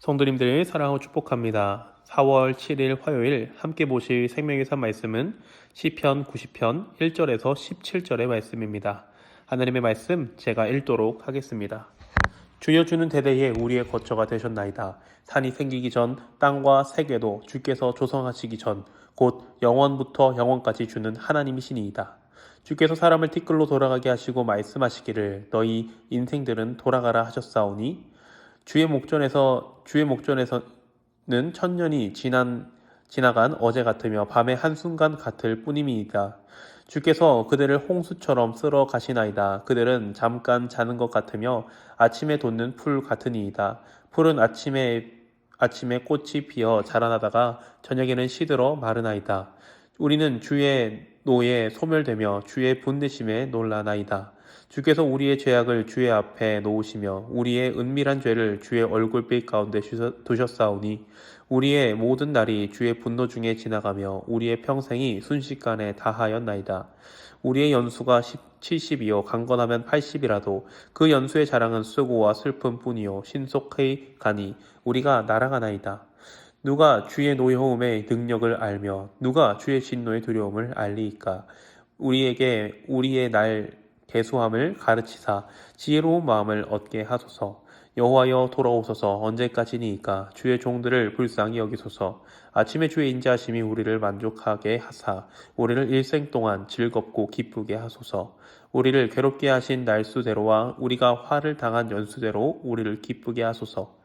성도님들 사랑하고 축복합니다. 4월 7일 화요일 함께 보실 생명의 산 말씀은 시편 90편 1절에서 17절의 말씀입니다. 하나님의 말씀 제가 읽도록 하겠습니다. 주여 주는 대대에 우리의 거처가 되셨나이다. 산이 생기기 전 땅과 세계도 주께서 조성하시기 전 곧 영원부터 영원까지 주는 하나님이시니이다. 주께서 사람을 티끌로 돌아가게 하시고 말씀하시기를 너희 인생들은 돌아가라 하셨사오니 주의 목전에서는 천년이 지나간 어제 같으며 밤의 한순간 같을 뿐임이이다. 주께서 그들을 홍수처럼 쓸어 가시나이다. 그들은 잠깐 자는 것 같으며 아침에 돋는 풀 같으니이다. 풀은 아침에 꽃이 피어 자라나다가 저녁에는 시들어 마르나이다. 우리는 주의 노에 소멸되며 주의 분내심에 놀라나이다. 주께서 우리의 죄악을 주의 앞에 놓으시며 우리의 은밀한 죄를 주의 얼굴빛 가운데 두셨사오니 우리의 모든 날이 주의 분노 중에 지나가며 우리의 평생이 순식간에 다하였나이다. 우리의 연수가 70이요 강건하면 80이라도 그 연수의 자랑은 수고와 슬픔뿐이요 신속히 가니 우리가 날아가나이다. 누가 주의 노여움의 능력을 알며 누가 주의 진노의 두려움을 알리이까. 우리에게 우리의 날 계수함을 가르치사 지혜로운 마음을 얻게 하소서. 여호와여 돌아오소서. 언제까지니이까. 주의 종들을 불쌍히 여기소서. 아침에 주의 인자하심이 우리를 만족하게 하사 우리를 일생 동안 즐겁고 기쁘게 하소서. 우리를 괴롭게 하신 날수대로와 우리가 화를 당한 연수대로 우리를 기쁘게 하소서.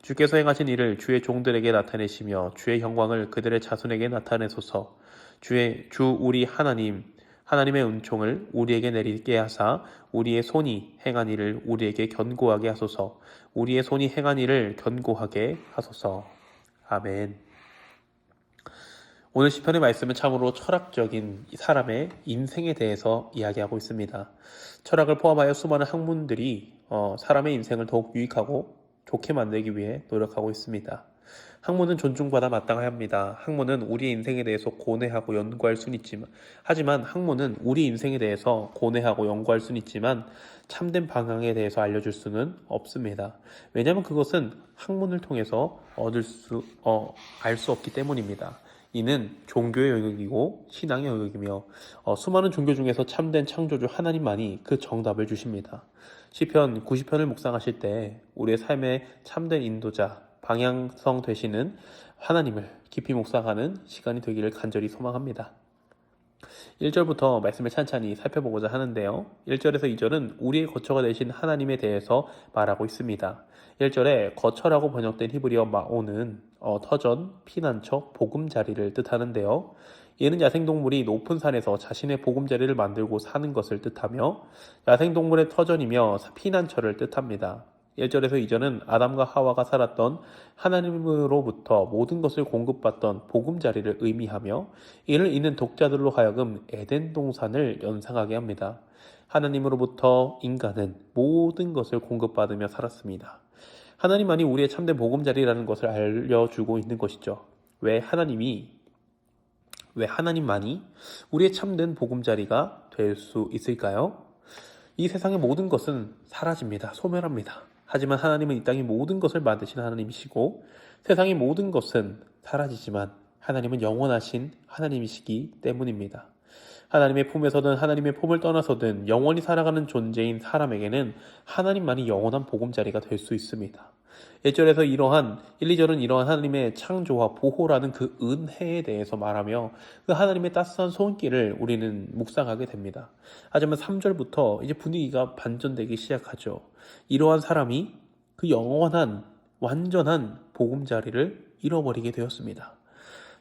주께서 행하신 일을 주의 종들에게 나타내시며 주의 영광을 그들의 자손에게 나타내소서. 주 우리 하나님의 은총을 우리에게 내리게 하사 우리의 손이 행한 일을 우리에게 견고하게 하소서. 우리의 손이 행한 일을 견고하게 하소서. 아멘. 오늘 시편의 말씀은 참으로 철학적인 사람의 인생에 대해서 이야기하고 있습니다. 철학을 포함하여 수많은 학문들이 사람의 인생을 더욱 유익하고 좋게 만들기 위해 노력하고 있습니다. 학문은 존중받아 마땅해야 합니다. 학문은 우리의 인생에 대해서 고뇌하고 연구할 수는 있지만, 하지만 학문은 우리 인생에 대해서 고뇌하고 연구할 수는 있지만 참된 방향에 대해서 알려줄 수는 없습니다. 왜냐하면 그것은 학문을 통해서 알 수 없기 때문입니다. 이는 종교의 영역이고 신앙의 영역이며 수많은 종교 중에서 참된 창조주 하나님만이 그 정답을 주십니다. 시편 90편을 묵상하실 때 우리의 삶의 참된 인도자, 방향성 되시는 하나님을 깊이 묵상하는 시간이 되기를 간절히 소망합니다. 1절부터 말씀을 찬찬히 살펴보고자 하는데요. 1절에서 2절은 우리의 거처가 되신 하나님에 대해서 말하고 있습니다. 1절에 거처라고 번역된 히브리어 마오는 터전, 피난처, 보금자리를 뜻하는데요. 얘는 야생동물이 높은 산에서 자신의 보금자리를 만들고 사는 것을 뜻하며 야생동물의 터전이며 피난처를 뜻합니다. 1절에서 2절은 아담과 하와가 살았던 하나님으로부터 모든 것을 공급받던 보금자리를 의미하며 이를 잇는 독자들로 하여금 에덴 동산을 연상하게 합니다. 하나님으로부터 인간은 모든 것을 공급받으며 살았습니다. 하나님만이 우리의 참된 보금자리라는 것을 알려주고 있는 것이죠. 왜 하나님만이 우리의 참된 보금자리가 될 수 있을까요? 이 세상의 모든 것은 사라집니다. 소멸합니다. 하지만 하나님은 이 땅의 모든 것을 만드신 하나님이시고 세상의 모든 것은 사라지지만 하나님은 영원하신 하나님이시기 때문입니다. 하나님의 품에서든 하나님의 품을 떠나서든 영원히 살아가는 존재인 사람에게는 하나님만이 영원한 보금자리가 될 수 있습니다. 1절에서 1, 2절은 이러한 하나님의 창조와 보호라는 그 은혜에 대해서 말하며 그 하나님의 따스한 손길을 우리는 묵상하게 됩니다. 하지만 3절부터 이제 분위기가 반전되기 시작하죠. 이러한 사람이 그 영원한 완전한 보금자리를 잃어버리게 되었습니다.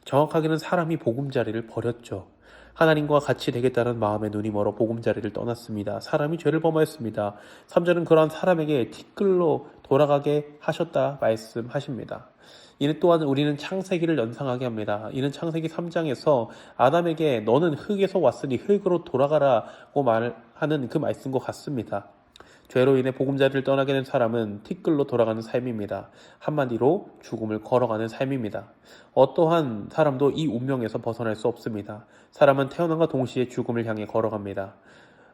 정확하게는 사람이 보금자리를 버렸죠. 하나님과 같이 되겠다는 마음에 눈이 멀어 보금자리를 떠났습니다. 사람이 죄를 범하였습니다. 3절은 그러한 사람에게 티끌로 돌아가게 하셨다 말씀하십니다. 이는 또한 우리는 창세기를 연상하게 합니다. 이는 창세기 3장에서 아담에게 너는 흙에서 왔으니 흙으로 돌아가라고 말하는 그 말씀과 같습니다. 죄로 인해 보금자리를 떠나게 된 사람은 티끌로 돌아가는 삶입니다. 한마디로 죽음을 걸어가는 삶입니다. 어떠한 사람도 이 운명에서 벗어날 수 없습니다. 사람은 태어남과 동시에 죽음을 향해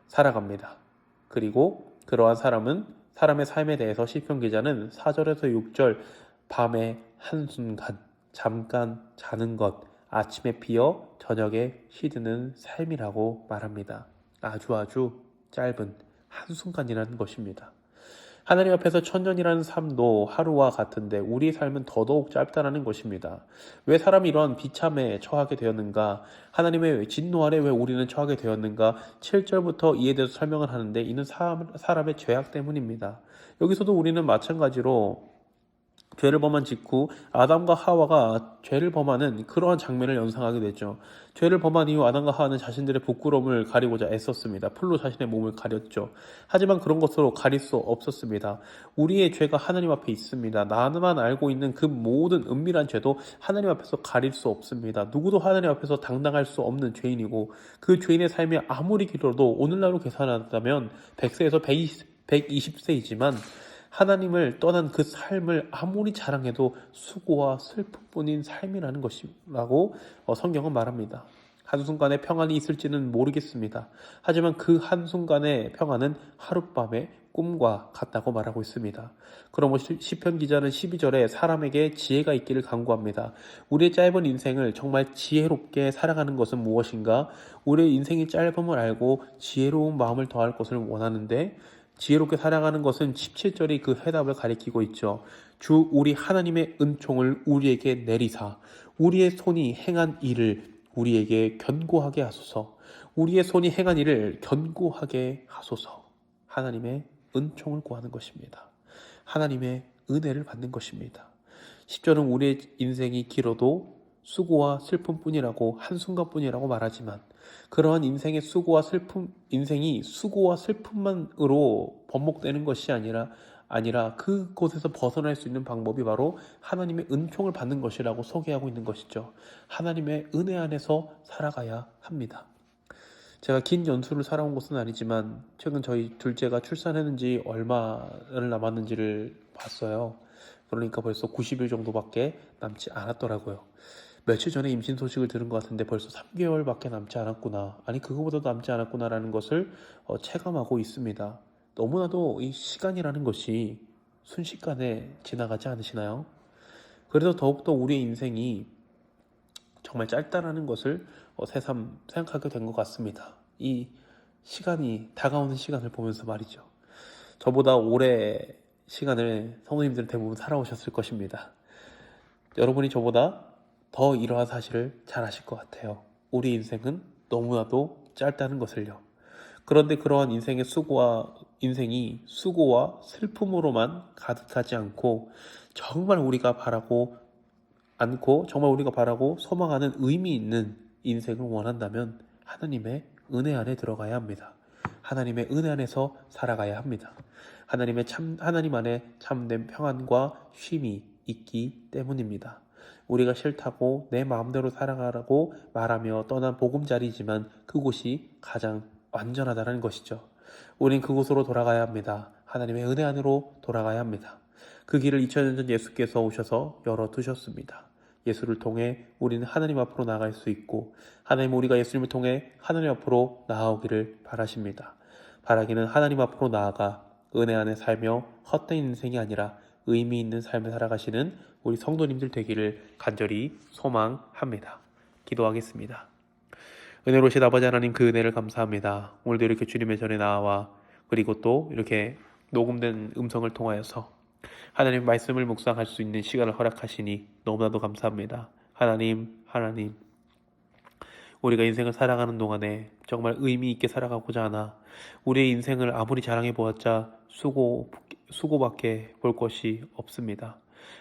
살아갑니다. 그리고 그러한 사람의 삶에 대해서 시편 기자는 4절에서 6절 밤의 한순간, 잠깐 자는 것, 아침에 피어 저녁에 시드는 삶이라고 말합니다. 아주 짧은 한순간이라는 것입니다. 하나님 앞에서 천년이라는 삶도 하루와 같은데 우리의 삶은 더더욱 짧다라는 것입니다. 왜 사람이 이러한 비참에 처하게 되었는가? 하나님의 진노 아래 왜 우리는 처하게 되었는가? 7절부터 이에 대해서 설명을 하는데 이는 사람의 죄악 때문입니다. 여기서도 우리는 마찬가지로 죄를 범한 직후 아담과 하와가 죄를 범하는 그러한 장면을 연상하게 되죠. 죄를 범한 이후 아담과 하와는 자신들의 부끄러움을 가리고자 애썼습니다. 풀로 자신의 몸을 가렸죠. 하지만 그런 것으로 가릴 수 없었습니다. 우리의 죄가 하나님 앞에 있습니다. 나만 알고 있는 그 모든 은밀한 죄도 하나님 앞에서 가릴 수 없습니다. 누구도 하나님 앞에서 당당할 수 없는 죄인이고 그 죄인의 삶이 아무리 길어도 오늘날로 계산한다면 100세에서 120세이지만 하나님을 떠난 그 삶을 아무리 자랑해도 수고와 슬픔뿐인 삶이라는 것이라고 성경은 말합니다. 한순간의 평안이 있을지는 모르겠습니다. 하지만 그 한순간의 평안은 하룻밤의 꿈과 같다고 말하고 있습니다. 그러므로 시편 기자는 12절에 사람에게 지혜가 있기를 간구합니다. 우리의 짧은 인생을 정말 지혜롭게 살아가는 것은 무엇인가? 우리의 인생이 짧음을 알고 지혜로운 마음을 더할 것을 원하는데 지혜롭게 살아가는 것은 17절이 그 해답을 가리키고 있죠. 주 우리 하나님의 은총을 우리에게 내리사 우리의 손이 행한 일을 우리에게 견고하게 하소서. 우리의 손이 행한 일을 견고하게 하소서. 하나님의 은총을 구하는 것입니다. 하나님의 은혜를 받는 것입니다. 10절은 우리의 인생이 길어도 수고와 슬픔뿐이라고 한순간뿐이라고 말하지만 그러한 인생이 수고와 슬픔만으로 번복되는 것이 아니라 그곳에서 벗어날 수 있는 방법이 바로 하나님의 은총을 받는 것이라고 소개하고 있는 것이죠. 하나님의 은혜 안에서 살아가야 합니다. 제가 긴 연수를 살아온 것은 아니지만 최근 저희 둘째가 출산했는지 얼마를 남았는지를 봤어요. 그러니까 벌써 90일 정도밖에 남지 않았더라고요. 며칠 전에 임신 소식을 들은 것 같은데 벌써 3개월밖에 남지 않았구나. 아니 그거보다도 남지 않았구나라는 것을 체감하고 있습니다. 너무나도 이 시간이라는 것이 순식간에 지나가지 않으시나요? 그래서 더욱더 우리의 인생이 정말 짧다라는 것을 새삼 생각하게 된 것 같습니다. 이 시간이 다가오는 시간을 보면서 말이죠. 저보다 오래 시간을 성도님들은 대부분 살아오셨을 것입니다. 여러분이 저보다 더 이러한 사실을 잘 아실 것 같아요. 우리 인생은 너무나도 짧다는 것을요. 그런데 그러한 인생이 수고와 슬픔으로만 가득하지 않고 정말 우리가 바라고 소망하는 의미 있는 인생을 원한다면 하나님의 은혜 안에 들어가야 합니다. 하나님의 은혜 안에서 살아가야 합니다. 하나님 안에 참된 평안과 쉼이 있기 때문입니다. 우리가 싫다고 내 마음대로 살아가라고 말하며 떠난 보금자리지만 그곳이 가장 완전하다는 것이죠. 우린 그곳으로 돌아가야 합니다. 하나님의 은혜 안으로 돌아가야 합니다. 그 길을 2000년 전 예수께서 오셔서 열어두셨습니다. 예수를 통해 우리는 하나님 앞으로 나아갈 수 있고 하나님은 우리가 예수님을 통해 하나님 앞으로 나아오기를 바라십니다. 바라기는 하나님 앞으로 나아가 은혜 안에 살며 헛된 인생이 아니라 의미 있는 삶을 살아가시는 우리 성도님들 되기를 간절히 소망합니다. 기도하겠습니다. 은혜로우신 아버지 하나님 그 은혜를 감사합니다. 오늘도 이렇게 주님의 전에 나와 그리고 또 이렇게 녹음된 음성을 통하여서 하나님 말씀을 묵상할 수 있는 시간을 허락하시니 너무나도 감사합니다. 하나님 우리가 인생을 살아가는 동안에 정말 의미 있게 살아가고자 하나 우리의 인생을 아무리 자랑해 보았자 수고밖에 볼 것이 없습니다.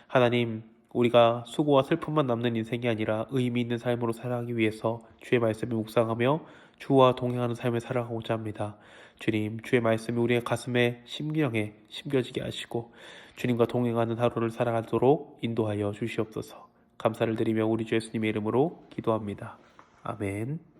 하나님 우리가 수고와 슬픔만 남는 인생이 아니라 의미 있는 삶으로 살아가기 위해서 주의 말씀을 묵상하며 주와 동행하는 삶을 살아가고자 합니다. 주님 주의 말씀이 우리의 가슴에 심경에 심겨지게 하시고 주님과 동행하는 하루를 살아가도록 인도하여 주시옵소서. 감사를 드리며 우리 주 예수님의 이름으로 기도합니다. 아멘.